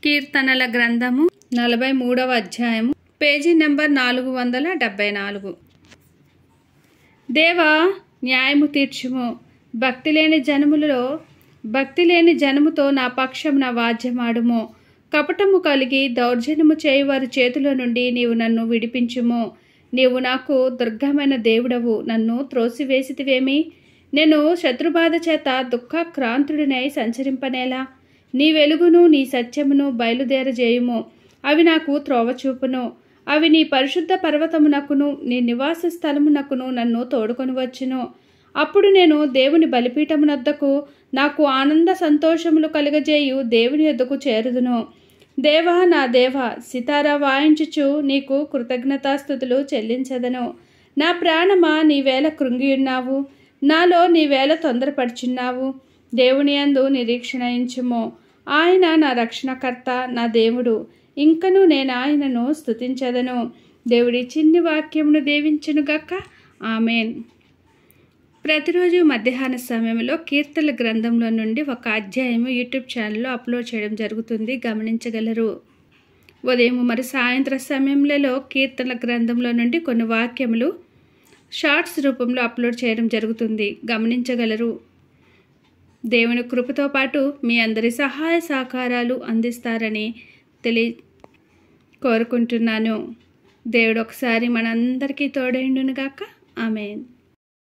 కీర్తనల గ్రంథము 43వ అధ్యాయము పేజీ నెంబర్ 474. దేవా, న్యాయము తీర్చుము. భక్తి లేని జనముతో నా పక్షమున వాద్యమాడుము. కపటము కలిగి దౌర్జన్యము చేయువారి చేతిలో నుండి నీవు నన్ను విడిపించుము. నీవు నాకు దుర్గమైన దేవుడవు, నన్ను త్రోసివేసితివేమి? నేను శత్రుబాధ చేత దుఃఖక్రాంతుడినై సంచరింపనేలా? నీ వెలుగును నీ సత్యమును బయలుదేరజేయుము. అవి నాకు త్రోవ చూపును. అవి నీ పరిశుద్ధ పర్వతమునకును నీ నివాస స్థలమునకును నన్ను తోడుకొని వచ్చును. అప్పుడు నేను దేవుని బలిపీఠమునొద్దకు, నాకు ఆనంద సంతోషములు కలుగజేయు దేవుని యొద్దకు చేరుదును. దేవా, నా దేవా, సితారా వాయించుచు నీకు కృతజ్ఞతాస్తుతులు చెల్లించదను. నా ప్రాణమా, నీవేళ కృంగియున్నావు, నాలో నీవేళ తొందరపడుచున్నావు. దేవుని యందు నిరీక్షణ ఉంచుము. ఆయన నా రక్షణకర్త, నా దేవుడు. ఇంకను నేను ఆయనను స్తుతించదను. దేవుడి చిన్ని వాక్యమును దీవించునుగాక. ఆమెన్. ప్రతిరోజు మధ్యాహ్న సమయంలో కీర్తనల గ్రంథంలో నుండి ఒక అధ్యాయము యూట్యూబ్ ఛానల్లో అప్లోడ్ చేయడం జరుగుతుంది, గమనించగలరు. ఉదయం మరి సాయంత్రం సమయంలో కీర్తనల గ్రంథంలో నుండి కొన్ని వాక్యములు షార్ట్స్ రూపంలో అప్లోడ్ చేయడం జరుగుతుంది, గమనించగలరు. దేవుని కృపతో పాటు మీ అందరి సహాయ సహకారాలు అందిస్తారని కోరుకుంటున్నాను. దేవుడు ఒకసారి మనందరికీ తోడైండునుగాక. ఆమెన్.